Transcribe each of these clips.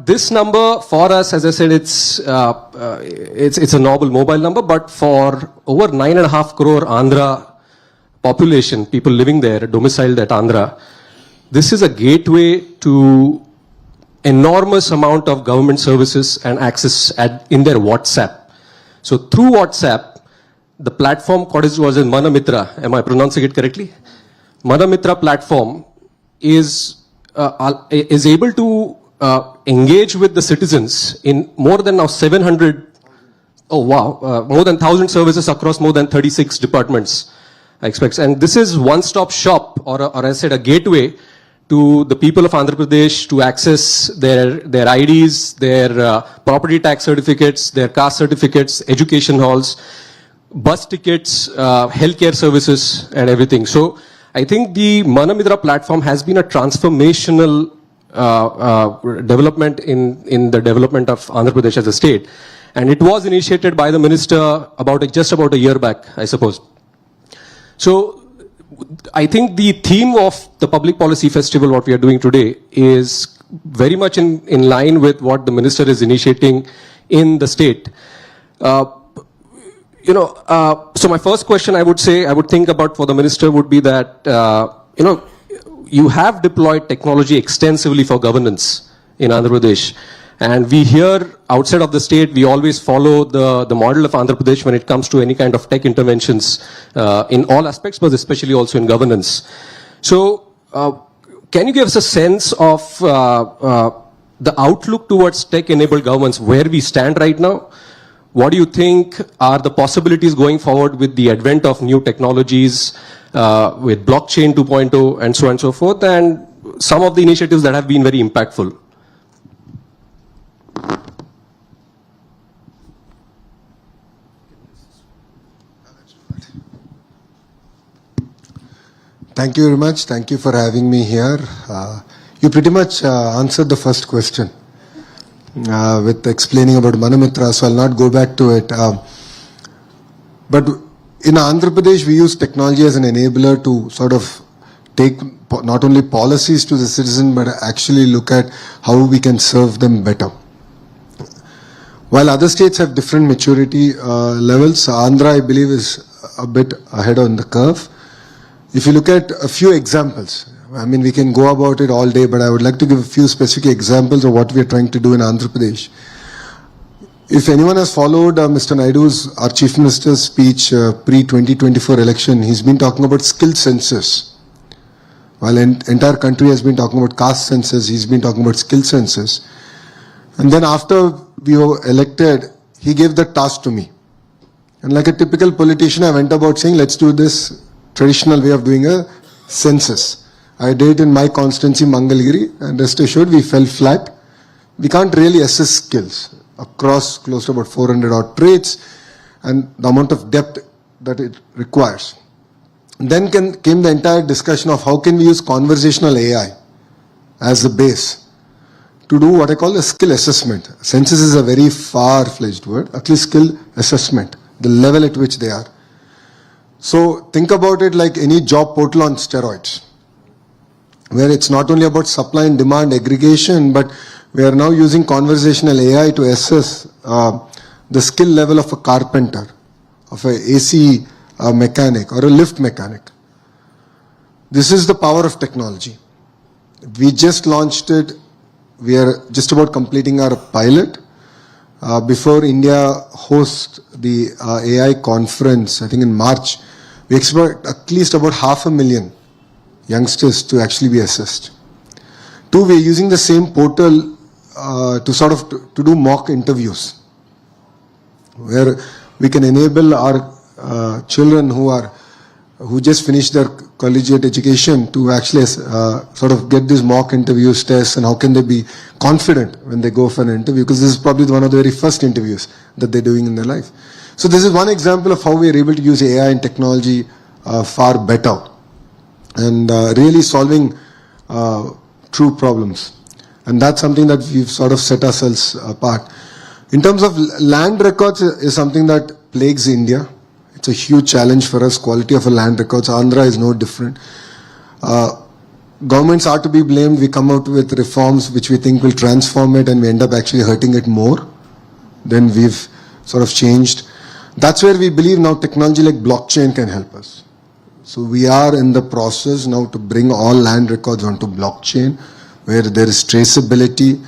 But this number for us, as I said, it's a normal mobile number, but for over 9.5 crore Andhra population, people living there, domiciled at Andhra, this is a gateway to enormous amount of government services and access in their WhatsApp. So through WhatsApp, the platform was in Manamitra, am I pronouncing it correctly? Manamitra platform is able to engage with the citizens in more than now 700, more than 1,000 services across more than 36 departments, I expect. And this is one-stop shop, or I said a gateway to the people of Andhra Pradesh to access their IDs, their property tax certificates, their caste certificates, education halls, bus tickets, healthcare services, and everything. So I think the Manamitra platform has been a transformational development in the development of Andhra Pradesh as a state. And it was initiated by the minister just about a year back, I suppose. So I think the theme of the Public Policy Festival, what we are doing today, is very much in line with what the minister is initiating in the state. So my first question I would think about for the minister would be that, you have deployed technology extensively for governance in Andhra Pradesh. And we here, outside of the state, we always follow the model of Andhra Pradesh when it comes to any kind of tech interventions in all aspects, but especially also in governance. So, can you give us a sense of the outlook towards tech-enabled governments, where we stand right now? What do you think are the possibilities going forward with the advent of new technologies, with blockchain 2.0 and so on and so forth, and some of the initiatives that have been very impactful? Thank you very much. Thank you for having me here. You pretty much answered the first question with explaining about Manamitra, so I'll not go back to it. But in Andhra Pradesh, we use technology as an enabler to sort of take not only policies to the citizen, but actually look at how we can serve them better. While other states have different maturity levels, Andhra, I believe, is a bit ahead on the curve. If you look at a few examples, I mean, we can go about it all day, but I would like to give a few specific examples of what we are trying to do in Andhra Pradesh. If anyone has followed Mr. Naidu's, our Chief Minister's speech pre-2024 election, he's been talking about skill census. While entire country has been talking about caste census, he's been talking about skill census. And then after we were elected, he gave the task to me. And like a typical politician, I went about saying, let's do this traditional way of doing a census. I did it in my constituency, Mangalgiri, and rest assured we fell flat. We can't really assess skills across close to about 400 odd traits and the amount of depth that it requires. Then came the entire discussion of how can we use conversational AI as the base to do what I call a skill assessment. Census is a very far-fledged word, at least skill assessment, the level at which they are. So think about it like any job portal on steroids, where it's not only about supply and demand aggregation, but we are now using conversational AI to assess the skill level of a carpenter, of an AC mechanic or a lift mechanic. This is the power of technology. We just launched it. We are just about completing our pilot. Before India hosts the AI conference, I think in March, we expect at least about 500,000 youngsters to actually be assessed. Two, we are using the same portal to do mock interviews, where we can enable our children who just finished their collegiate education to actually sort of get these mock interviews, tests, and how can they be confident when they go for an interview, because this is probably one of the very first interviews that they're doing in their life. So this is one example of how we are able to use AI and technology far better and really solving true problems. And that's something that we've sort of set ourselves apart. In terms of land records is something that plagues India. It's a huge challenge for us. Quality of a land records. Andhra is no different. governments are to be blamed. We come out with reforms which we think will transform it, and we end up actually hurting it more than we've sort of changed. That's where we believe now technology like blockchain can help us. So we are in the process now to bring all land records onto blockchain, where there is traceability,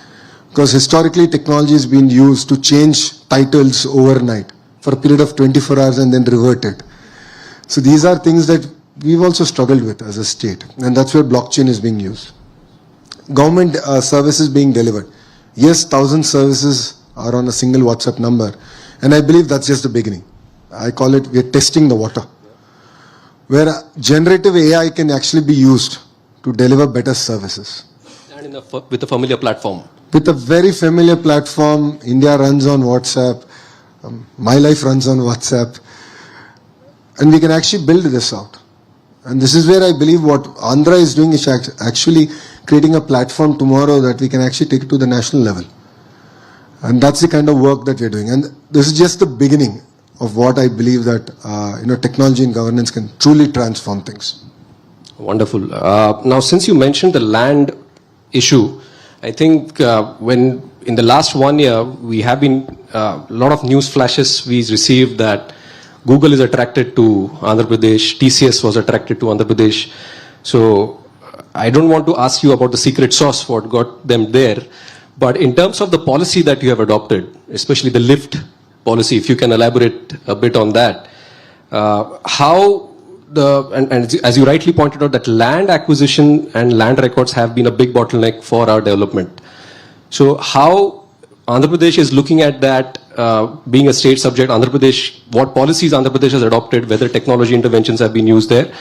because historically technology has been used to change titles overnight for a period of 24 hours and then revert it. So these are things that we've also struggled with as a state, and that's where blockchain is being used. Government services being delivered. Yes, 1,000 services are on a single WhatsApp number, and I believe that's just the beginning. I call it, we're testing the water, where generative AI can actually be used to deliver better services. And with a familiar platform. With a very familiar platform, India runs on WhatsApp, my life runs on WhatsApp, and we can actually build this out. And this is where I believe what Andhra is doing is actually creating a platform tomorrow that we can actually take it to the national level. And that's the kind of work that we're doing. And this is just the beginning of what I believe that technology and governance can truly transform things. Wonderful. Now, since you mentioned the land issue, I think when in the last 1 year, we have been a lot of news flashes we received that Google is attracted to Andhra Pradesh, TCS was attracted to Andhra Pradesh. So I don't want to ask you about the secret sauce, what got them there. But in terms of the policy that you have adopted, especially the lift policy, if you can elaborate a bit on that, how and as you rightly pointed out, that land acquisition and land records have been a big bottleneck for our development. So how Andhra Pradesh is looking at that, being a state subject, Andhra Pradesh, what policies Andhra Pradesh has adopted, whether technology interventions have been used there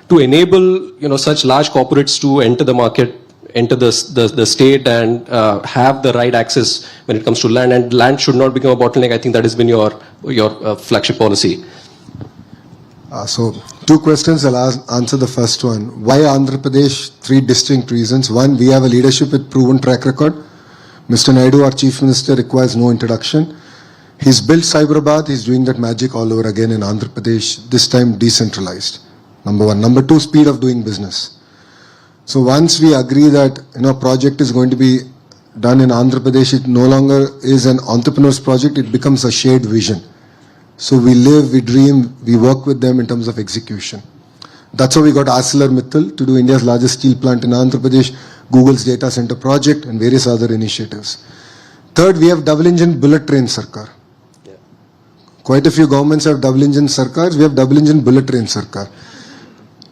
to enable such large corporates to enter the market, enter the state and have the right access when it comes to land, and land should not become a bottleneck. I think that has been your flagship policy. So 2 questions, I'll answer the first one. Why Andhra Pradesh? 3 distinct reasons. One, we have a leadership with proven track record. Mr. Naidu, our Chief Minister, requires no introduction. He's built Cyberabad, he's doing that magic all over again in Andhra Pradesh, this time decentralized. Number 1. Number 2, speed of doing business. So once we agree that a project is going to be done in Andhra Pradesh, it no longer is an entrepreneur's project, it becomes a shared vision. So we live, we dream, we work with them in terms of execution. That's how we got ArcelorMittal to do India's largest steel plant in Andhra Pradesh, Google's data center project, and various other initiatives. Third, we have double engine bullet train Sarkar. Yeah. Quite a few governments have double engine Sarkars, we have double engine bullet train Sarkar.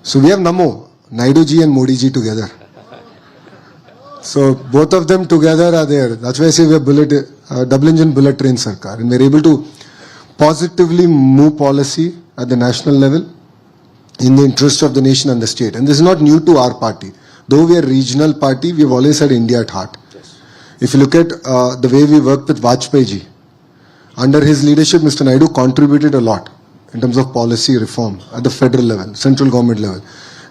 So we have Namo, Naidu ji and Modi ji together. So both of them together are there. That's why I say we have double engine bullet train Sarkar, and we're able to positively move policy at the national level in the interest of the nation and the state. And this is not new to our party. Though we are a regional party, we've always had India at heart. Yes. If you look at the way we worked with Vajpayee ji, under his leadership, Mr. Naidu contributed a lot in terms of policy reform at the federal level, central government level.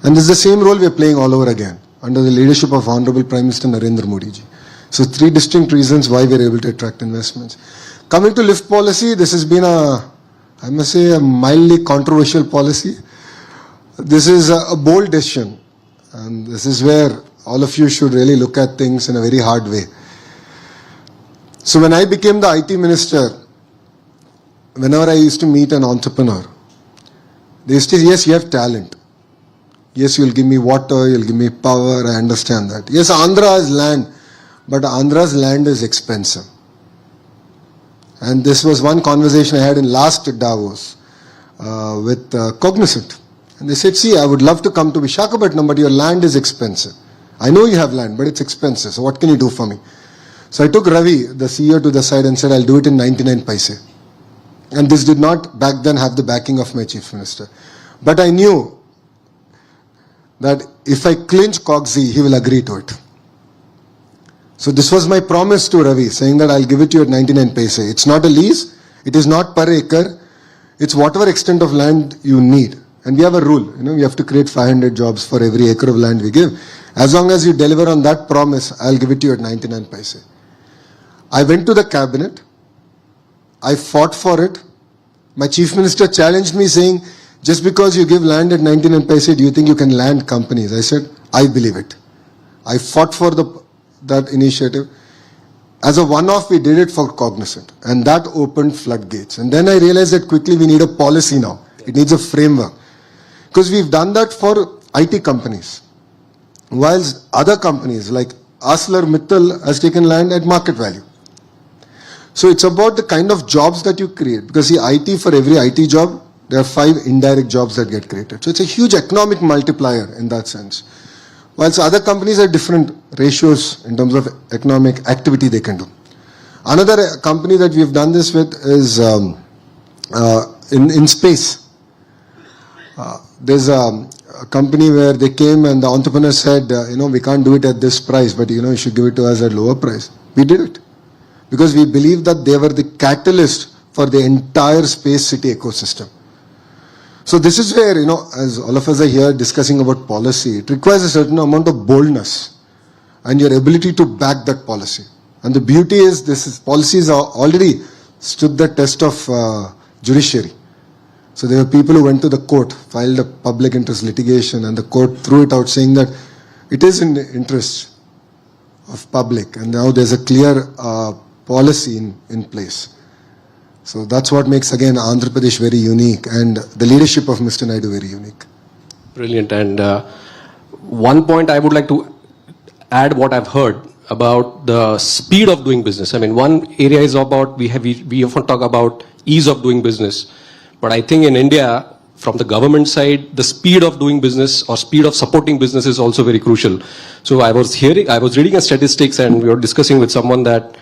And this is the same role we are playing all over again under the leadership of Honorable Prime Minister Narendra Modi ji. So 3 distinct reasons why we are able to attract investments. Coming to lift policy, this has been I must say, a mildly controversial policy. This is a bold decision, and this is where all of you should really look at things in a very hard way. So when I became the IT minister, whenever I used to meet an entrepreneur, they used to say, yes, you have talent. Yes, you'll give me water, you'll give me power, I understand that. Yes, Andhra has land, but Andhra's land is expensive. And this was one conversation I had in last Davos with Cognizant. And they said, see, I would love to come to Visakhapatnam, but your land is expensive. I know you have land, but it's expensive. So what can you do for me? So I took Ravi, the CEO, to the side and said, I'll do it in 99 paise. And this did not back then have the backing of my chief minister. But I knew that if I clinch Cogsy, he will agree to it. So this was my promise to Ravi, saying that I'll give it to you at 99 paise. It's not a lease, it is not per acre, it's whatever extent of land you need. And we have a rule, we have to create 500 jobs for every acre of land we give. As long as you deliver on that promise, I'll give it to you at 99 paise. I went to the cabinet, I fought for it. My chief minister challenged me saying, just because you give land at 99 paise, do you think you can land companies? I said, I believe it. I fought for that initiative. As a one-off, we did it for Cognizant, and that opened floodgates. And then I realized that quickly we need a policy now. It needs a framework. Because we've done that for IT companies. Whilst other companies like ArcelorMittal has taken land at market value. So it's about the kind of jobs that you create. Because see, IT, for every IT job, there are 5 indirect jobs that get created. So it's a huge economic multiplier in that sense. Whilst other companies have different ratios in terms of economic activity they can do. Another company that we've done this with is in space. There's a company where they came and the entrepreneur said, we can't do it at this price, but you should give it to us at lower price. We did it because we believe that they were the catalyst for the entire space city ecosystem. So this is where, as all of us are here discussing about policy, it requires a certain amount of boldness and your ability to back that policy. And the beauty is policies are already stood the test of judiciary. So there were people who went to the court, filed a public interest litigation, and the court threw it out saying that it is in the interest of public, and now there's a clear policy in place. So that's what makes, again, Andhra Pradesh very unique, and the leadership of Mr. Naidu very unique. Brilliant. And one point I would like to add what I've heard about the speed of doing business. I mean, one area is about, we often talk about ease of doing business. But I think in India, from the government side, the speed of doing business or speed of supporting business is also very crucial. So I was reading a statistics, and we were discussing with someone that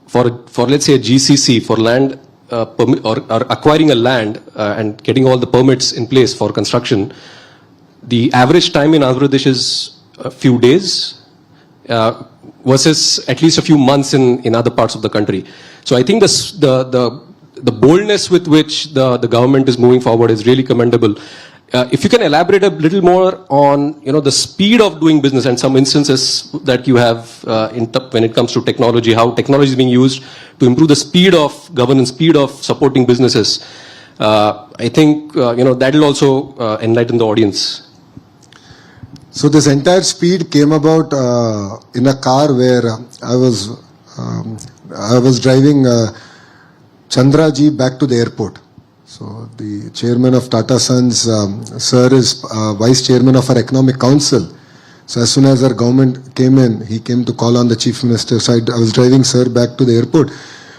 for let's say a GCC, for land or acquiring a land and getting all the permits in place for construction, the average time in Andhra Pradesh is a few days versus at least a few months in other parts of the country. So I think the boldness with which the government is moving forward is really commendable. If you can elaborate a little more on the speed of doing business and some instances that you have when it comes to technology, how technology is being used to improve the speed of governance, speed of supporting businesses. I think that will also enlighten the audience. So this entire speed came about in a car where I was driving Chandraji back to the airport. So the chairman of Tata Sons, sir, is vice chairman of our economic council. So as soon as our government came in, he came to call on the chief minister. So I was driving sir back to the airport.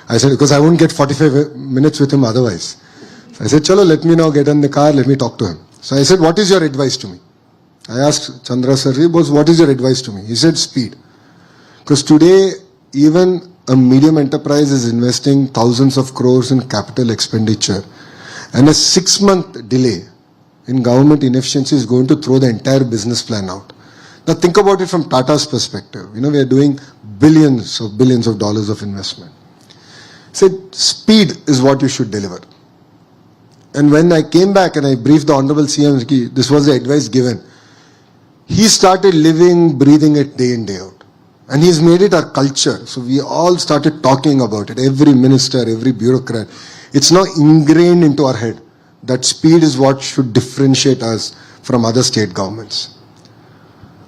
I said, because I won't get 45 minutes with him otherwise. So I said, chalo, let me now get in the car, let me talk to him. So I said, what is your advice to me? I asked Chandra sir, what is your advice to me? He said, speed. Because today, even a medium enterprise is investing thousands of crores in capital expenditure. And a 6-month delay in government inefficiency is going to throw the entire business plan out. Now think about it from Tata's perspective. We are doing billions of dollars of investment. Said speed is what you should deliver. And when I came back and I briefed the Honorable CM, this was the advice given. He started living, breathing it day in, day out. And he's made it our culture. So we all started talking about it. Every minister, every bureaucrat. It's now ingrained into our head that speed is what should differentiate us from other state governments.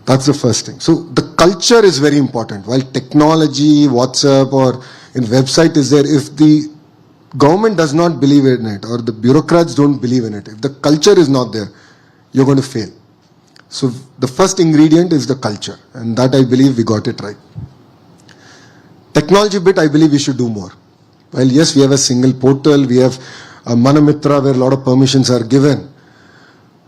That's the first thing. So the culture is very important. While technology, WhatsApp or in website is there, if the government does not believe in it or the bureaucrats don't believe in it, if the culture is not there, you're going to fail. So the first ingredient is the culture, and that I believe we got it right. Technology bit, I believe we should do more. Well, yes, we have a single portal, we have a Manamitra where a lot of permissions are given.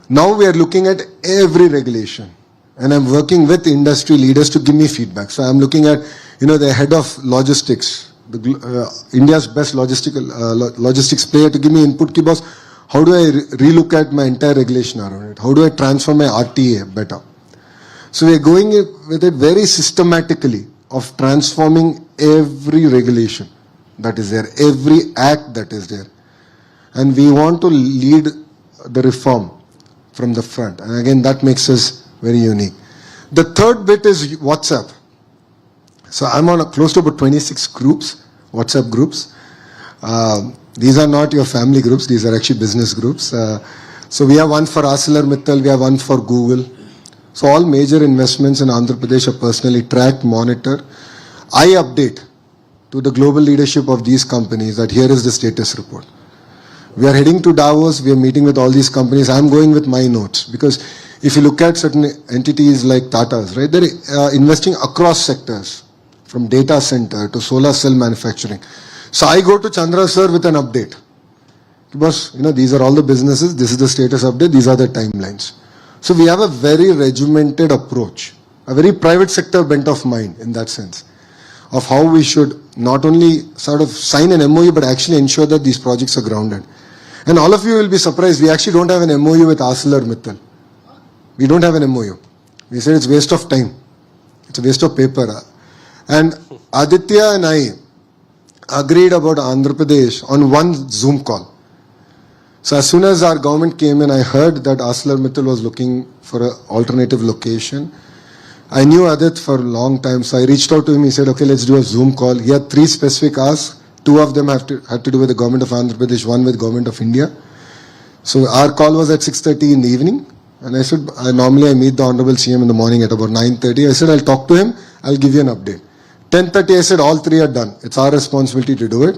Now we are looking at every regulation, and I'm working with industry leaders to give me feedback. So I'm looking at, the head of logistics, India's best logistics player, to give me input. Ki boss, how do I relook at my entire regulation around it? How do I transform my RTA better? So we're going with it very systematically of transforming every regulation that is there, every act that is there. And we want to lead the reform from the front. And again, that makes us very unique. The third bit is WhatsApp. So I'm on close to about 26 groups, WhatsApp groups. These are not your family groups, these are actually business groups. So we have one for ArcelorMittal, we have one for Google. So all major investments in Andhra Pradesh are personally tracked, monitored. I update to the global leadership of these companies that here is the status report. We are heading to Davos, we are meeting with all these companies. I'm going with my notes because if you look at certain entities like Tata's, right, they're investing across sectors from data center to solar cell manufacturing. So I go to Chandra sir with an update. Because, these are all the businesses, this is the status update, these are the timelines. So we have a very regimented approach, a very private sector bent of mind in that sense, of how we should not only sort of sign an MOU, but actually ensure that these projects are grounded. And all of you will be surprised, we actually don't have an MOU with ArcelorMittal. We don't have an MOU. We said it's waste of time. It's a waste of paper. And Aditya and I agreed about Andhra Pradesh on one Zoom call. So as soon as our government came in, I heard that ArcelorMittal was looking for an alternative location. I knew Adit for a long time, so I reached out to him. He said, okay, let's do a Zoom call. He had 3 specific asks. 2 of them had to do with the government of Andhra Pradesh, 1 with government of India. So our call was at 6:30 in the evening. And I said, normally I meet the Honorable CM in the morning at about 9:30. I said, I'll talk to him. I'll give you an update. 10:30, I said, all 3 are done. It's our responsibility to do it.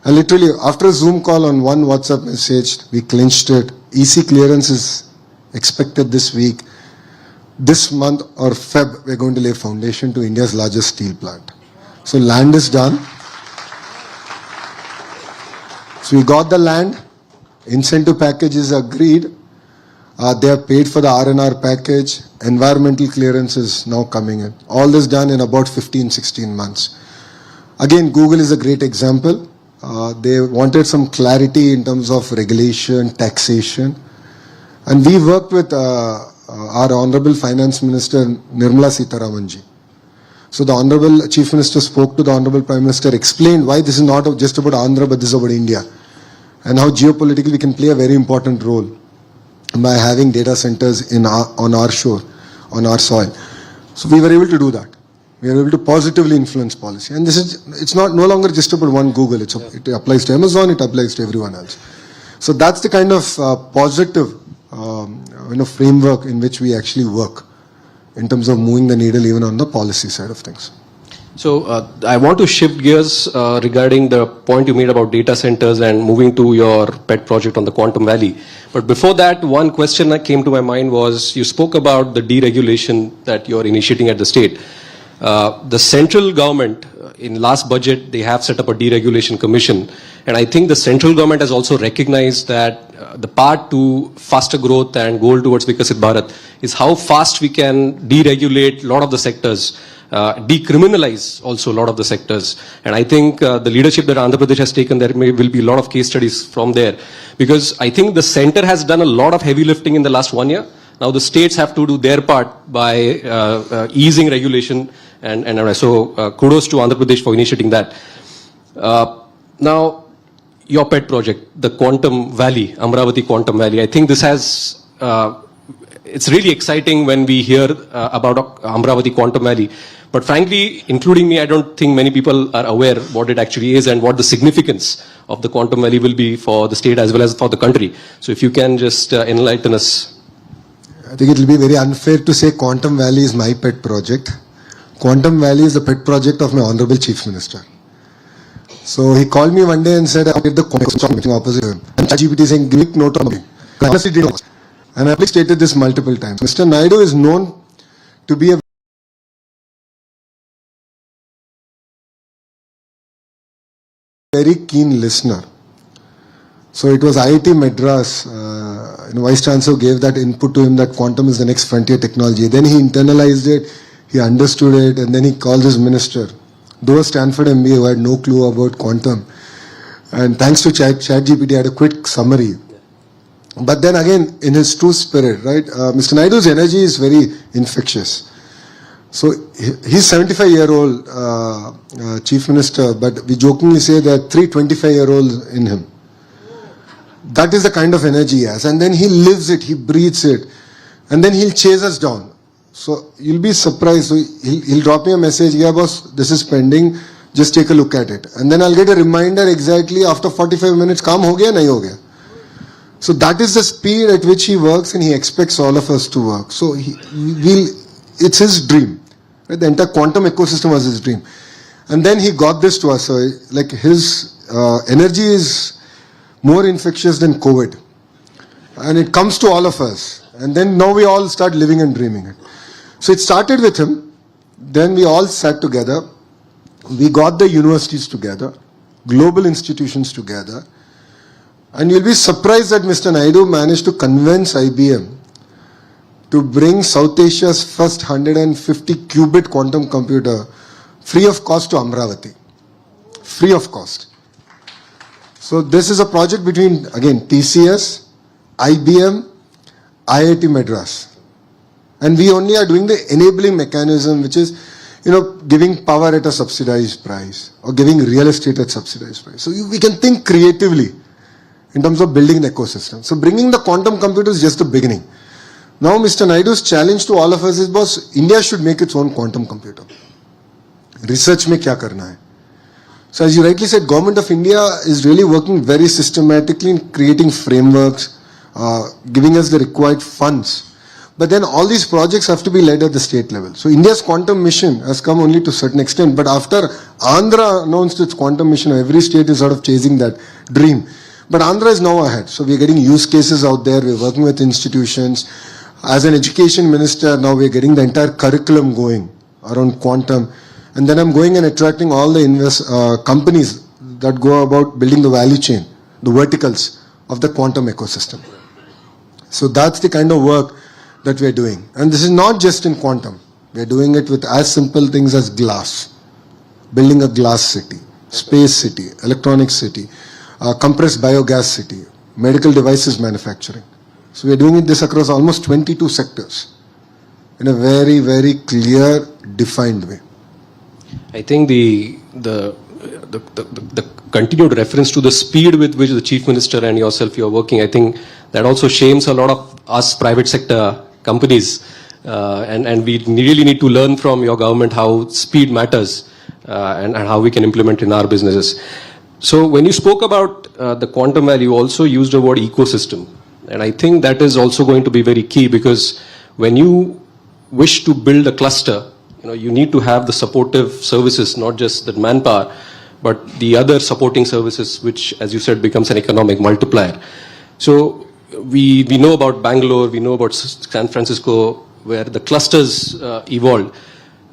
And literally, after a Zoom call on one WhatsApp message, we clinched it. EC clearance is expected this week. This month or Feb, we're going to lay foundation to India's largest steel plant. So land is done. So we got the land. Incentive package is agreed. They have paid for the R&R package. Environmental clearance is now coming in. All this done in about 15-16 months. Again, Google is a great example. They wanted some clarity in terms of regulation, taxation. And we worked with our Honorable Finance Minister, Nirmala Sitharamanji. So the Honorable Chief Minister spoke to the Honorable Prime Minister, explained why this is not just about Andhra, but this is about India. And how geopolitically we can play a very important role by having data centers on our shore, on our soil. So we were able to do that. We are able to positively influence policy. And it's no longer just about one Google. It applies to Amazon, it applies to everyone else. So that's the kind of positive framework in which we actually work in terms of moving the needle even on the policy side of things. So I want to shift gears regarding the point you made about data centers and moving to your pet project on the Quantum Valley. But before that, one question that came to my mind was you spoke about the deregulation that you're initiating at the state. The central government, in last budget, they have set up a deregulation commission. And I think the central government has also recognized that the path to faster growth and goal towards Vikasit Bharat is how fast we can deregulate a lot of the sectors, decriminalize also a lot of the sectors. And I think the leadership that Andhra Pradesh has taken, there will be a lot of case studies from there. Because I think the center has done a lot of heavy lifting in the last 1 year. Now the states have to do their part by easing regulation. And so kudos to Andhra Pradesh for initiating that. Now, your pet project, the Quantum Valley, Amravati Quantum Valley, I think this has, it's really exciting when we hear about Amravati Quantum Valley. But frankly, including me, I don't think many people are aware what it actually is and what the significance of the Quantum Valley will be for the state as well as for the country. So if you can just enlighten us. I think it will be very unfair to say Quantum Valley is my pet project. Quantum Valley is the pet project of my Honorable Chief Minister. So he called me one day and said, I did the meeting opposite him. And ChatGPT saying, give me note of me. I honestly didn't. And I've stated this multiple times. Mr. Naidu is known to be a very keen listener. So it was IIT Madras, Vice Chancellor gave that input to him that quantum is the next frontier technology. Then he internalized it, he understood it, and then he called his minister. Though a Stanford MBA who had no clue about quantum. And thanks to ChatGPT, I had a quick summary. But then again, in his true spirit, right, Mr. Naidu's energy is very infectious. So he's 75-year-old Chief Minister, but we jokingly say there are 3 25-year-olds in him. That is the kind of energy he has. And then he lives it, he breathes it. And then he'll chase us down. So you'll be surprised. So he'll drop me a message, yeah boss, this is pending, just take a look at it. And then I'll get a reminder exactly after 45 minutes, काम हो गया, नहीं हो गया. So that is the speed at which he works, and he expects all of us to work. So it's his dream. Right? The entire quantum ecosystem was his dream. And then he got this to us. So like his energy is more infectious than COVID. And it comes to all of us. And then now we all start living and dreaming it. So it started with him. Then we all sat together. We got the universities together, global institutions together. And you'll be surprised that Mr. Naidu managed to convince IBM to bring South Asia's first 150 qubit quantum computer free of cost to Amravati. Free of cost. So this is a project between, again, TCS, IBM, IIT Madras. And we only are doing the enabling mechanism, which is, giving power at a subsidized price or giving real estate at subsidized price. So we can think creatively in terms of building the ecosystem. So bringing the quantum computer is just the beginning. Now Mr. Naidu's challenge to all of us is, boss, India should make its own quantum computer. Research mein kya karna hai? So as you rightly said, Government of India is really working very systematically in creating frameworks, giving us the required funds. But then all these projects have to be led at the state level. So India's quantum mission has come only to a certain extent. But after Andhra announced its quantum mission, every state is sort of chasing that dream. But Andhra is now ahead. So we're getting use cases out there. We're working with institutions. As an education minister, now we're getting the entire curriculum going around quantum. And then I'm going and attracting all the companies that go about building the value chain, the verticals of the quantum ecosystem. So that's the kind of work that we're doing. And this is not just in quantum. We're doing it with as simple things as glass, building a glass city, space city, electronic city, compressed biogas city, medical devices manufacturing. So we're doing this across almost 22 sectors in a very, very clear, defined way. I think the continued reference to the speed with which the Chief Minister and yourself you are working, I think that also shames a lot of us private sector companies, and we really need to learn from your government how speed matters and how we can implement in our businesses. So when you spoke about the quantum value, you also used the word ecosystem, and I think that is also going to be very key, because when you wish to build a cluster, you need to have the supportive services, not just the manpower, but the other supporting services, which, as you said, becomes an economic multiplier. So we know about Bangalore, we know about San Francisco, where the clusters evolved.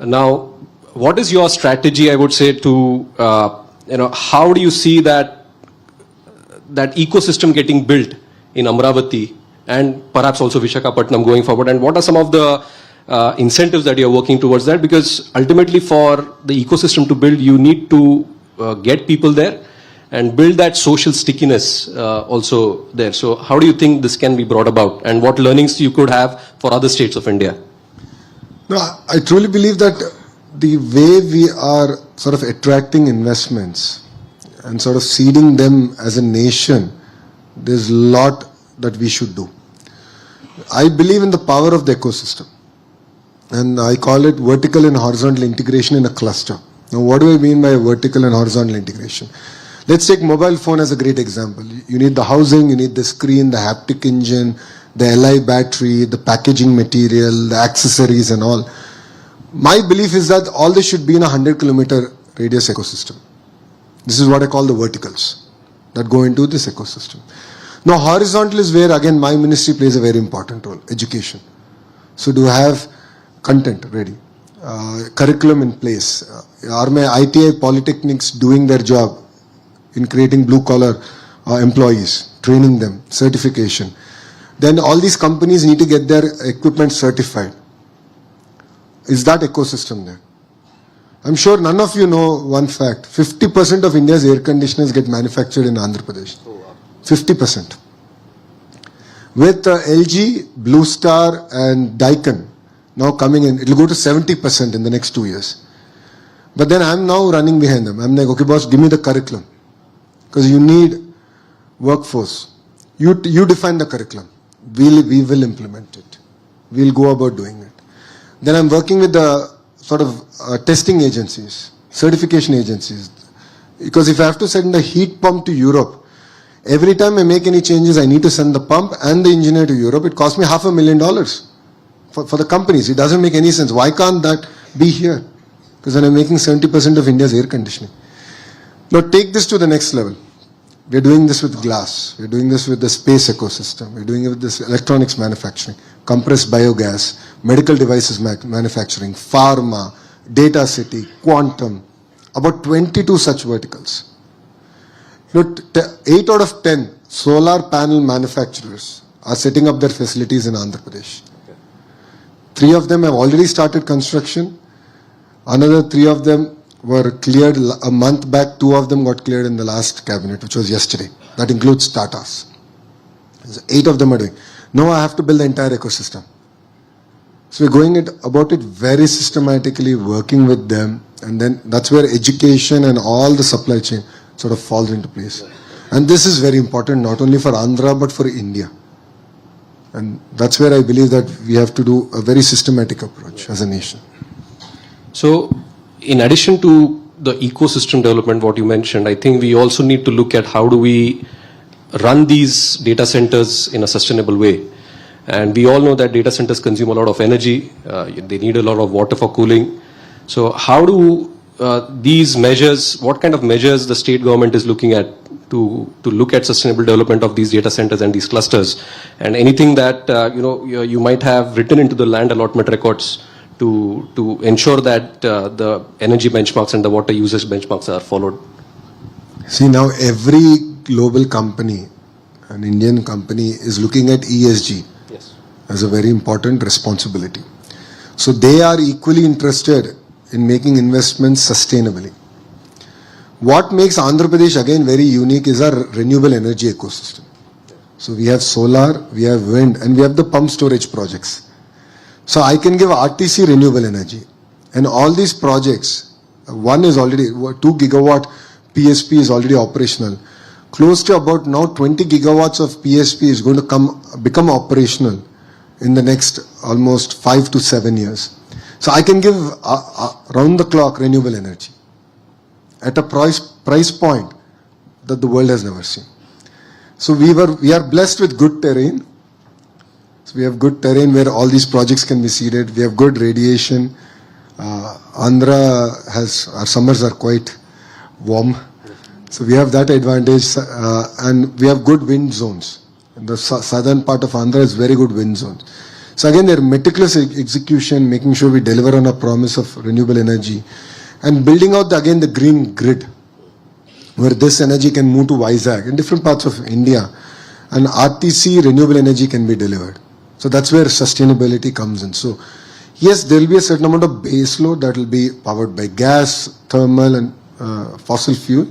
Now, what is your strategy, I would say, to, how do you see that ecosystem getting built in Amravati and perhaps also Visakhapatnam going forward? And what are some of the incentives that you're working towards that? Because ultimately for the ecosystem to build, you need to get people there and build that social stickiness also there. So how do you think this can be brought about, and what learnings you could have for other states of India? No, I truly believe that the way we are sort of attracting investments and sort of seeding them as a nation, there's a lot that we should do. I believe in the power of the ecosystem. And I call it vertical and horizontal integration in a cluster. Now, what do I mean by vertical and horizontal integration? Let's take mobile phone as a great example. You need the housing, you need the screen, the haptic engine, the Li battery, the packaging material, the accessories and all. My belief is that all this should be in a 100-kilometer radius ecosystem. This is what I call the verticals that go into this ecosystem. Now, horizontal is where, again, my ministry plays a very important role, education. So do have content ready, curriculum in place. Are my ITI polytechnics doing their job in creating blue collar employees, training them, certification? Then all these companies need to get their equipment certified. Is that ecosystem there? I'm sure none of you know one fact. 50% of India's air conditioners get manufactured in Andhra Pradesh. 50%. With LG, Blue Star and Daikin now coming in, it will go to 70% in the next 2 years. But then I'm now running behind them. I'm like, okay, boss, give me the curriculum. Because you need workforce. You define the curriculum. We will implement it. We'll go about doing it. Then I'm working with the sort of testing agencies, certification agencies. Because if I have to send a heat pump to Europe, Every time I make any changes, I need to send the pump and the engineer to Europe. It costs me $500,000 for the companies. It doesn't make any sense. Why can't that be here? Because then I'm making 70% of India's air conditioning. Now take this to the next level. We're doing this with glass. We're doing this with the space ecosystem. We're doing it with this electronics manufacturing, compressed biogas, medical devices manufacturing, pharma, data city, quantum, about 22 such verticals. 8 out of 10 solar panel manufacturers are setting up their facilities in Andhra Pradesh. 3 of them have already started construction. Another 3 of them were cleared a month back. 2 of them got cleared in the last cabinet, which was yesterday. That includes Tatas. So 8 of them are doing. Now I have to build the entire ecosystem. So we're going about it very systematically, working with them, and then that's where education and all the supply chain sort of falls into place. And this is very important, not only for Andhra, but for India. And that's where I believe that we have to do a very systematic approach as a nation. So, in addition to the ecosystem development, what you mentioned, I think we also need to look at how do we run these data centers in a sustainable way. And we all know that data centers consume a lot of energy. They need a lot of water for cooling. So how do these measures, what kind of measures the state government is looking at to look at sustainable development of these data centers and these clusters, and anything that you might have written into the land allotment records to ensure that the energy benchmarks and the water usage benchmarks are followed? See, now every global company, an Indian company, is looking at ESG as a very important responsibility. So they are equally interested in making investments sustainably. What makes Andhra Pradesh again very unique is our renewable energy ecosystem. So we have solar, we have wind, and we have the pump storage projects. So I can give RTC renewable energy. And all these projects, one is already, 2 gigawatt PSP is already operational. Close to about now 20 gigawatts of PSP is going to become operational in the next almost 5 to 7 years. So I can give round the clock renewable energy at a price point that the world has never seen. So we are blessed with good terrain. So we have good terrain where all these projects can be seeded. We have good radiation. Andhra our summers are quite warm. So we have that advantage, and we have good wind zones. The southern part of Andhra is very good wind zones. So again, they're meticulous execution, making sure we deliver on a promise of renewable energy, and building out the green grid, where this energy can move to Vizag in different parts of India, and RTC renewable energy can be delivered. So that's where sustainability comes in. So yes, there will be a certain amount of base load that will be powered by gas, thermal, and fossil fuel.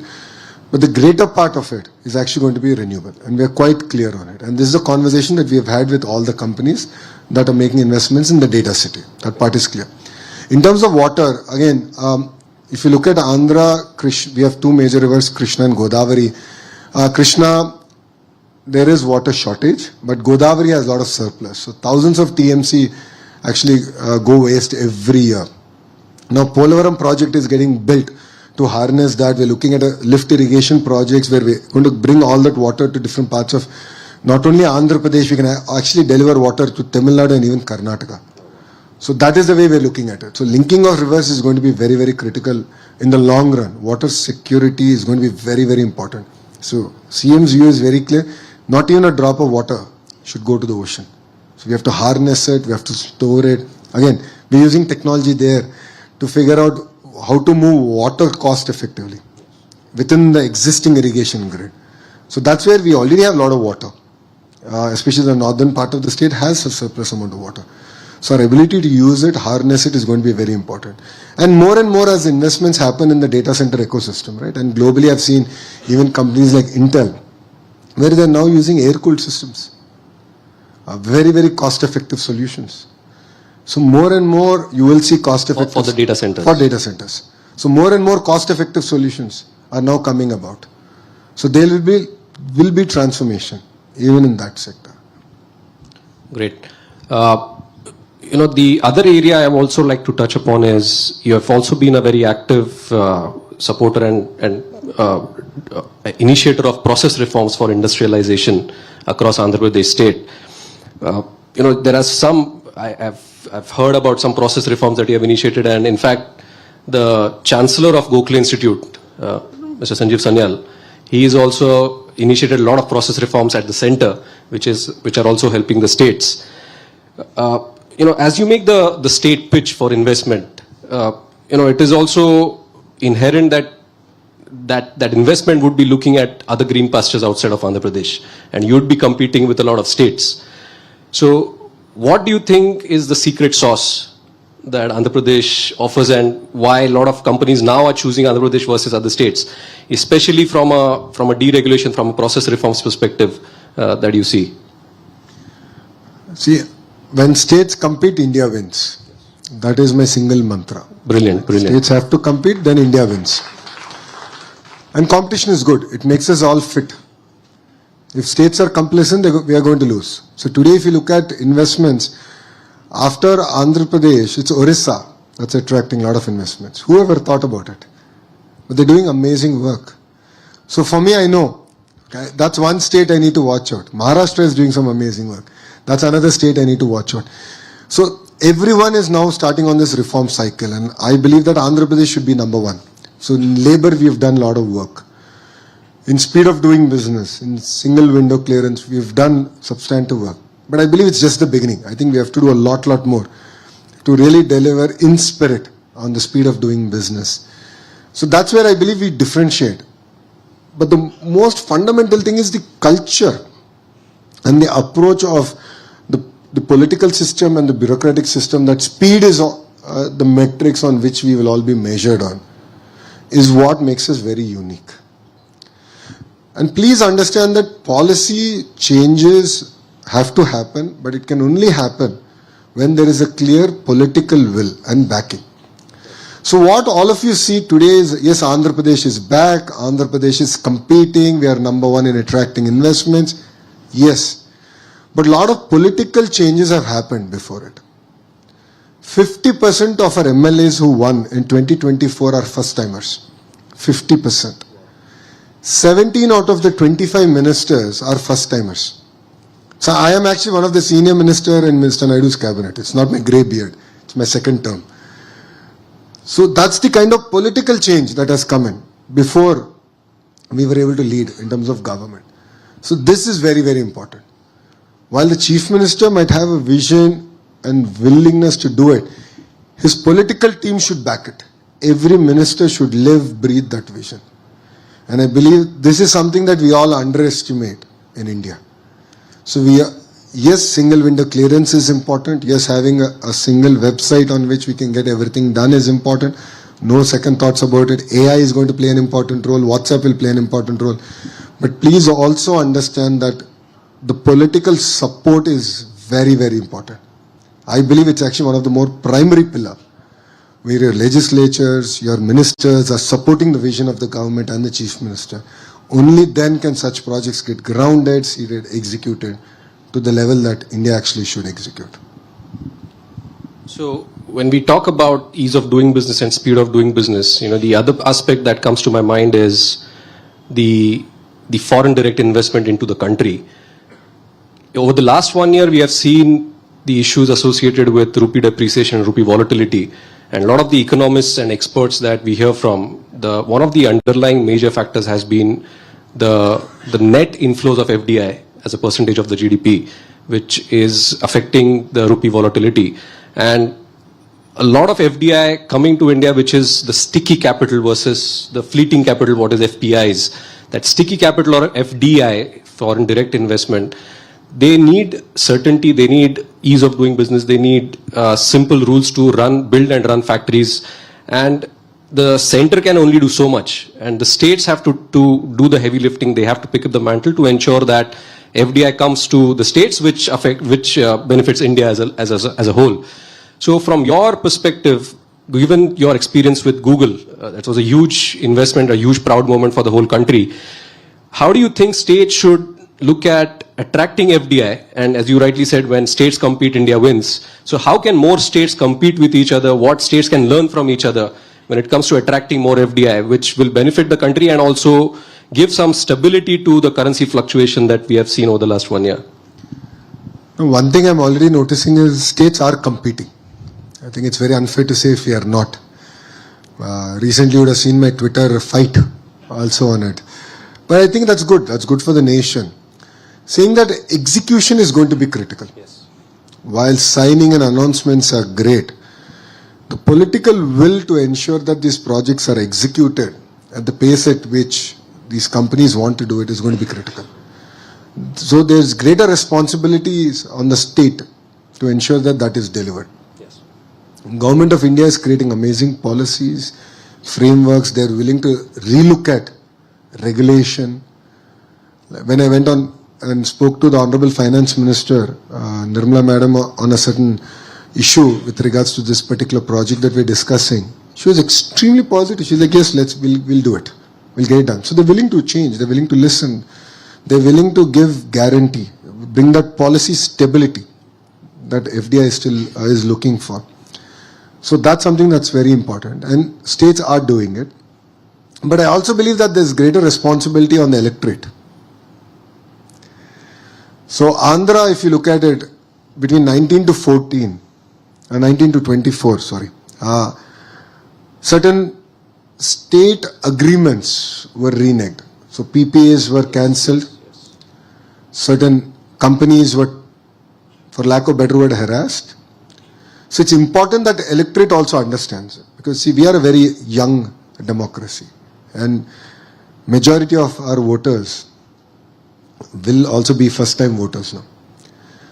But the greater part of it is actually going to be renewable, and we are quite clear on it. And this is a conversation that we have had with all the companies that are making investments in the data city. That part is clear. In terms of water, again, if you look at Andhra, we have 2 major rivers, Krishna and Godavari. Krishna, there is water shortage, but Godavari has a lot of surplus. So thousands of TMC actually go waste every year. Now, Polavaram project is getting built to harness that. We're looking at a lift irrigation projects where we're going to bring all that water to different parts of not only Andhra Pradesh, we can actually deliver water to Tamil Nadu and even Karnataka. So that is the way we're looking at it. So linking of rivers is going to be very, very critical in the long run. Water security is going to be very, very important. So CM's view is very clear. Not even a drop of water should go to the ocean. So we have to harness it, we have to store it. Again, we're using technology there to figure out how to move water cost effectively within the existing irrigation grid. So that's where we already have a lot of water, especially the northern part of the state has a surplus amount of water. So our ability to use it, harness it is going to be very important. And more as investments happen in the data center ecosystem, right? And globally I've seen even companies like Intel, where they're now using air-cooled systems, very, very cost-effective solutions. So more and more you will see cost-effective for the data centers. For data centers. So more and more cost-effective solutions are now coming about. So there will be transformation even in that sector. Great. The other area I would also like to touch upon is you have also been a very active supporter and initiator of process reforms for industrialization across Andhra Pradesh state. There are some, I've heard about some process reforms that you have initiated, and in fact, the Chancellor of Gokhale Institute, Mr. Sanjeev Sanyal, he has also initiated a lot of process reforms at the center, which are also helping the states. As you make the state pitch for investment, it is also inherent that investment would be looking at other green pastures outside of Andhra Pradesh, and you would be competing with a lot of states. So, what do you think is the secret sauce that Andhra Pradesh offers, and why a lot of companies now are choosing Andhra Pradesh versus other states, especially from a deregulation, from a process reforms perspective that you see? See, when states compete, India wins. That is my single mantra. Brilliant. States have to compete, then India wins. And competition is good. It makes us all fit. If states are complacent, we are going to lose. So today, if you look at investments, after Andhra Pradesh, it's Orissa that's attracting a lot of investments. Whoever thought about it? But they're doing amazing work. So for me, I know, okay, that's one state I need to watch out. Maharashtra is doing some amazing work. That's another state I need to watch out. So everyone is now starting on this reform cycle, and I believe that Andhra Pradesh should be number one. So in labor, we've done a lot of work. In speed of doing business, in single window clearance, we've done substantive work. But I believe it's just the beginning. I think we have to do a lot more to really deliver in spirit on the speed of doing business. So that's where I believe we differentiate. But the most fundamental thing is the culture and the approach of the political system and the bureaucratic system, that speed is the metrics on which we will all be measured on, is what makes us very unique. And please understand that policy changes have to happen, but it can only happen when there is a clear political will and backing. So what all of you see today is, yes, Andhra Pradesh is back, Andhra Pradesh is competing, we are number one in attracting investments. Yes, but a lot of political changes have happened before it. 50% of our MLAs who won in 2024 are first-timers. 50%. 17 out of the 25 ministers are first-timers. So I am actually one of the senior minister in Mr. Naidu's cabinet. It's not my grey beard. It's my second term. So that's the kind of political change that has come in before we were able to lead in terms of government. So this is very, very important. While the chief minister might have a vision and willingness to do it, his political team should back it. Every minister should live, breathe that vision. And I believe this is something that we all underestimate in India. So yes, single window clearance is important. Yes, having a single website on which we can get everything done is important. No second thoughts about it. AI is going to play an important role. WhatsApp will play an important role. But please also understand that the political support is very, very important. I believe it's actually one of the more primary pillars, where your legislatures, your ministers are supporting the vision of the government and the chief minister. Only then can such projects get grounded, seeded, executed to the level that India actually should execute. So when we talk about ease of doing business and speed of doing business, the other aspect that comes to my mind is the foreign direct investment into the country. Over the last 1 year, we have seen the issues associated with rupee depreciation and rupee volatility. And a lot of the economists and experts that we hear from, one of the underlying major factors has been the net inflows of FDI as a percentage of the GDP, which is affecting the rupee volatility. And a lot of FDI coming to India, which is the sticky capital versus the fleeting capital, what is FPIs. That sticky capital or FDI, foreign direct investment, they need certainty, they need ease of doing business, they need simple rules to build and run factories, and the center can only do so much, and the states have to do the heavy lifting. They have to pick up the mantle to ensure that FDI comes to the states, which benefits India as a whole. So from your perspective, given your experience with Google, that was a huge investment, a huge proud moment for the whole country. How do you think states should look at attracting FDI? And as you rightly said, when states compete, India wins. So how can more states compete with each other? What states can learn from each other when it comes to attracting more FDI, which will benefit the country and also give some stability to the currency fluctuation that we have seen over the last 1 year? One thing I'm already noticing is states are competing. I think it's very unfair to say if we are not. Recently, you would have seen my Twitter fight also on it. But I think that's good. That's good for the nation. Saying that execution is going to be critical. Yes. While signing and announcements are great, the political will to ensure that these projects are executed at the pace at which these companies want to do it is going to be critical. So there's greater responsibilities on the state to ensure that that is delivered. Yes. Government of India is creating amazing policies, frameworks. They're willing to relook at regulation. When I went on and spoke to the Honorable Finance Minister, Nirmala Madam, on a certain issue with regards to this particular project that we're discussing, she was extremely positive. She's like, yes, we'll do it. We'll get it done. So they're willing to change. They're willing to listen. They're willing to give guarantee, bring that policy stability that FDI is looking for. So that's something that's very important. And states are doing it. But I also believe that there's greater responsibility on the electorate. So Andhra, if you look at it, between 19 to 14, 19 to 24, certain state agreements were reneged. So PPAs were cancelled. Certain companies were, for lack of a better word, harassed. So it's important that the electorate also understands it. Because see, we are a very young democracy. And majority of our voters will also be first-time voters now.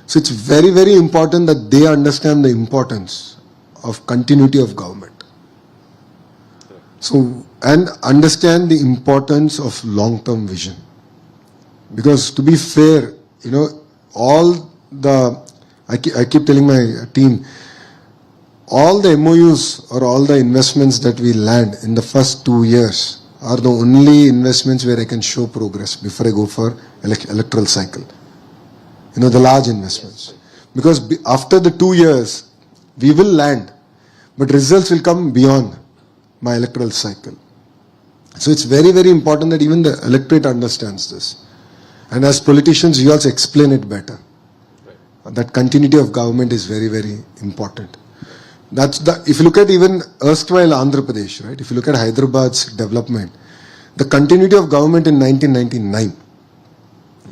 So it's very, very important that they understand the importance of continuity of government. So, and understand the importance of long-term vision. Because to be fair, all the, I keep telling my team, all the MOUs or all the investments that we land in the first 2 years are the only investments where I can show progress before I go for electoral cycle. The large investments. Because after the 2 years, we will land, but results will come beyond my electoral cycle. So it's very, very important that even the electorate understands this. And as politicians, you also explain it better. Right. That continuity of government is very, very important. If you look at even erstwhile Andhra Pradesh, right? If you look at Hyderabad's development, the continuity of government in 1999.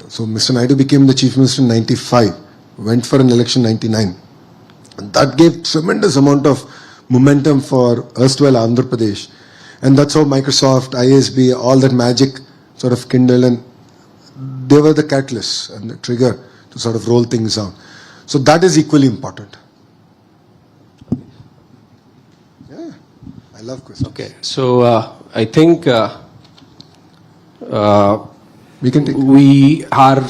So Mr. Naidu became the Chief Minister in 95, went for an election in 99. And that gave tremendous amount of momentum for erstwhile Andhra Pradesh. And that's how Microsoft, ISB, all that magic sort of kindled, and they were the catalyst and the trigger to sort of roll things out. So that is equally important. Yeah, I love questions. Okay, so I think We can take. we have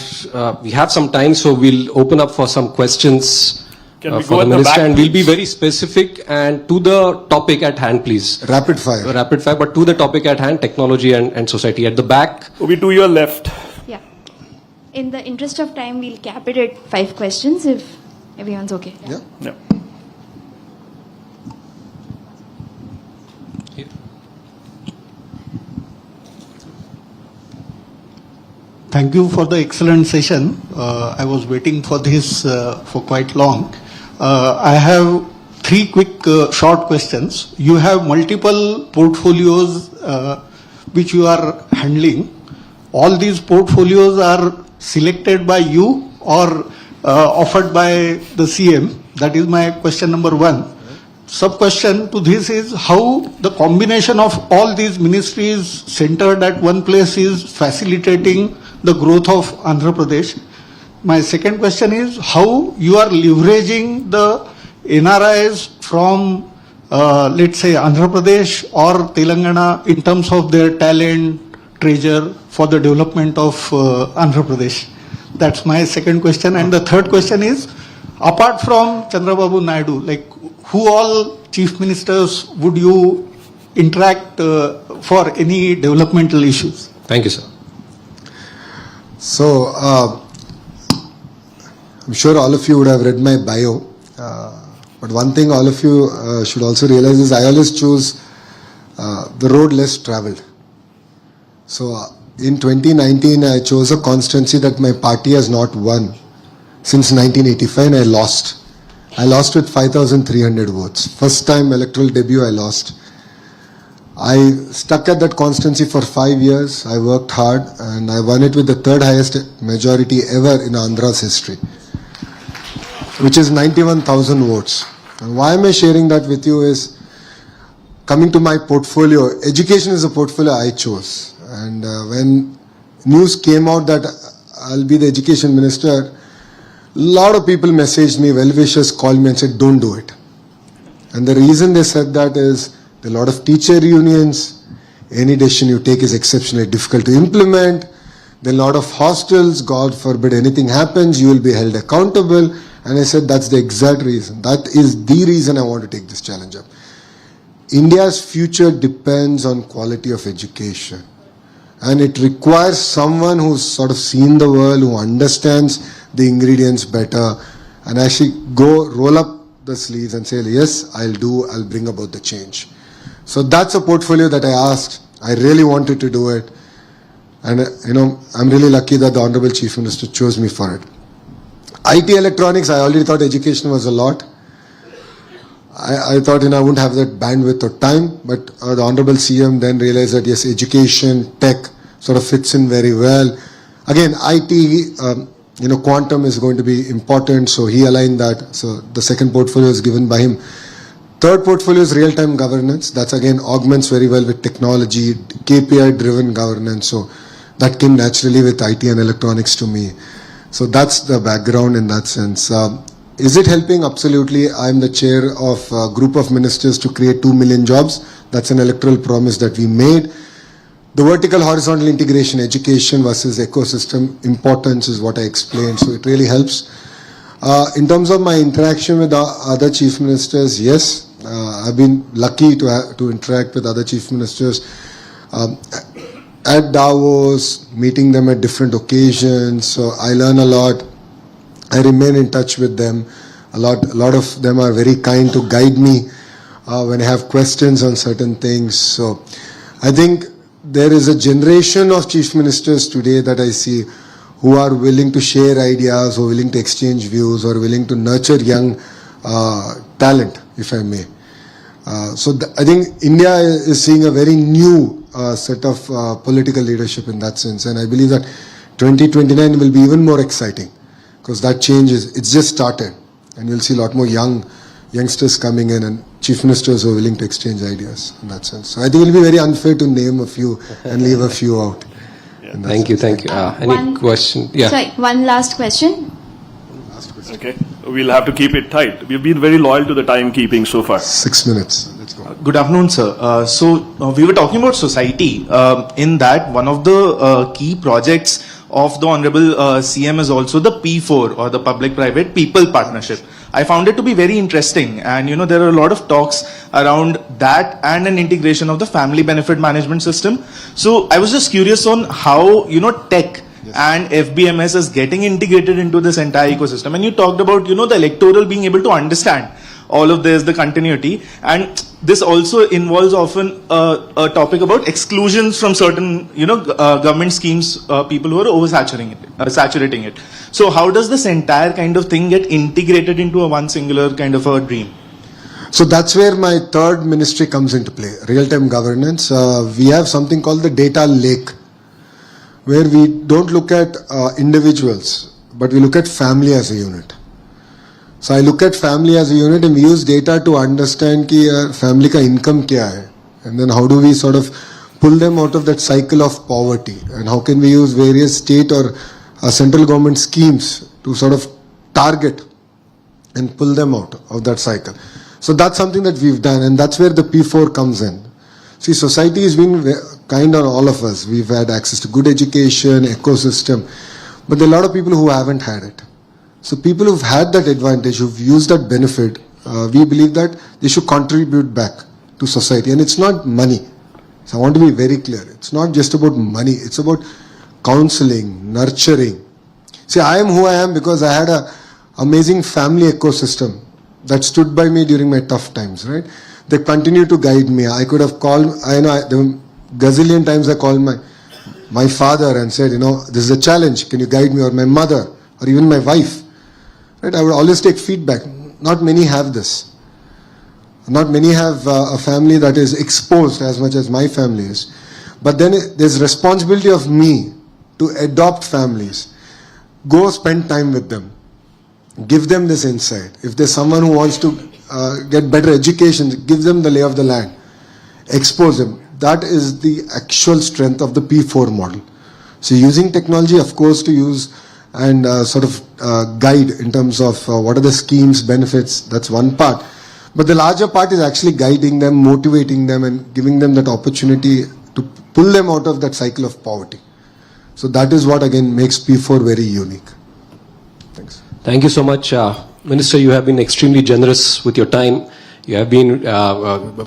some time, so we'll open up for some questions Can we for go the at the minister, back, and we'll be please? very specific and to the topic at hand, please. Rapid fire. Rapid fire, but to the topic at hand, technology and society. At the back, Will be to your left. Yeah. In the interest of time, we'll cap it at 5 questions if everyone's okay. Yeah. Yeah. Thank you for the excellent session. I was waiting for this for quite long. I have 3 quick short questions. You have multiple portfolios which you are handling. All these portfolios are selected by you or offered by the CM? That is my question number 1. Sub-question to this is how the combination of all these ministries centered at one place is facilitating the growth of Andhra Pradesh. My second question is how you are leveraging the NRIs from let's say Andhra Pradesh or Telangana in terms of their talent, treasure for the development of Andhra Pradesh. That's my second question. And the third question is, apart from Chandrababu Naidu, like who all chief ministers would you interact for any developmental issues? thank you, sir. So, I'm sure all of you would have read my bio. But one thing all of you should also realize is I always choose the road less traveled. So in 2019, I chose a constituency that my party has not won since 1985, and I lost. I lost with 5,300 votes. First time electoral debut, I lost. I stuck at that constituency for 5 years. I worked hard and I won it with the third highest majority ever in Andhra's history, which is 91,000 votes. And why am I sharing that with you is, coming to my portfolio, education is a portfolio I chose. And when news came out that I'll be the education minister, a lot of people messaged me, well-wishers called me and said, don't do it. And the reason they said that is, there are a lot of teacher unions, any decision you take is exceptionally difficult to implement, there are a lot of hostels, God forbid anything happens, you will be held accountable. And I said, that's the exact reason. That is the reason I want to take this challenge up. India's future depends on quality of education. And it requires someone who's sort of seen the world, who understands the ingredients better, and actually go roll up the sleeves and say, yes, I'll bring about the change. So that's a portfolio that I asked. I really wanted to do it. And I'm really lucky that the Honorable Chief Minister chose me for it. IT electronics, I already thought education was a lot. I thought I wouldn't have that bandwidth or time, but the Honorable CM then realized that yes, education, tech sort of fits in very well. Again, IT, quantum is going to be important, so he aligned that. So the second portfolio is given by him. Third portfolio is real-time governance. That's again augments very well with technology, KPI-driven governance. So that came naturally with IT and electronics to me. So that's the background in that sense. Is it helping? Absolutely. I'm the chair of a group of ministers to create 2 million jobs. That's an electoral promise that we made. The vertical horizontal integration, education versus ecosystem importance is what I explained. So it really helps. In terms of my interaction with other chief ministers, yes, I've been lucky to interact with other chief ministers at Davos, meeting them at different occasions. So I learn a lot. I remain in touch with them. A lot of them are very kind to guide me when I have questions on certain things. So I think there is a generation of chief ministers today that I see who are willing to share ideas, who are willing to exchange views, or willing to nurture young talent, if I may. I think India is seeing a very new set of political leadership in that sense. And I believe that 2029 will be even more exciting, because that change it's just started, and you'll see a lot more youngsters coming in and chief ministers who are willing to exchange ideas in that sense. So I think it will be very unfair to name a few and leave a few out. Thank you. Any question? Yeah. Sorry, one last question. Okay, we'll have to keep it tight. We've been very loyal to the timekeeping so far. 6 minutes. Let's go. Good afternoon, sir. We were talking about society. In that, one of the key projects of the Honorable CM is also the P4, or the Public-Private People Partnership. I found it to be very interesting, and there are a lot of talks around that and an integration of the family benefit management system. So I was just curious on how tech and FBMS is getting integrated into this entire ecosystem. And you talked about the electoral being able to understand all of this, the continuity, and this also involves often a topic about exclusions from certain government schemes, people who are oversaturating it. So how does this entire kind of thing get integrated into a one singular kind of a dream? So that's where my third ministry comes into play, real-time governance. We have something called the data lake, where we don't look at individuals, but we look at family as a unit. So I look at family as a unit, and we use data to understand ki family ka income kya hai, and then how do we sort of pull them out of that cycle of poverty, and how can we use various state or central government schemes to sort of target and pull them out of that cycle. So that's something that we've done, and that's where the P4 comes in. See, society has been kind on all of us. We've had access to good education, ecosystem, but there are a lot of people who haven't had it. So people who've had that advantage, who've used that benefit, we believe that they should contribute back to society. And it's not money. So I want to be very clear. It's not just about money. It's about counseling, nurturing. See, I am who I am because I had an amazing family ecosystem that stood by me during my tough times, right? They continue to guide me. I could have called, there were gazillion times I called my father and said, this is a challenge. Can you guide me? Or my mother, or even my wife. Right? I would always take feedback. Not many have this. Not many have a family that is exposed as much as my family is. But then there's responsibility of me to adopt families. Go spend time with them. Give them this insight. If there's someone who wants to get better education, give them the lay of the land. Expose them. That is the actual strength of the P4 model. So using technology, of course, to use and guide in terms of what are the schemes, benefits, that's one part. But the larger part is actually guiding them, motivating them, and giving them that opportunity to pull them out of that cycle of poverty. So that is what again makes P4 very unique. Thanks. Thank you so much. Minister, you have been extremely generous with your time. You have been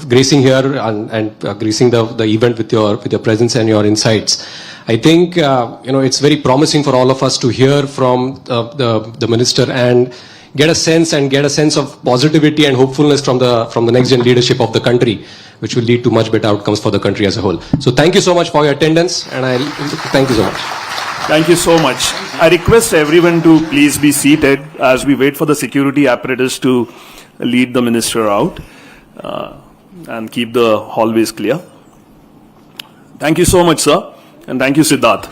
gracing here and gracing the event with your presence and your insights. I think it's very promising for all of us to hear from the minister and get a sense of positivity and hopefulness from the next gen leadership of the country, which will lead to much better outcomes for the country as a whole. So thank you so much for your attendance, and thank you so much. Thank you so much. I request everyone to please be seated as we wait for the security apparatus to lead the minister out and keep the hallways clear. Thank you so much, sir, and thank you, Siddharth.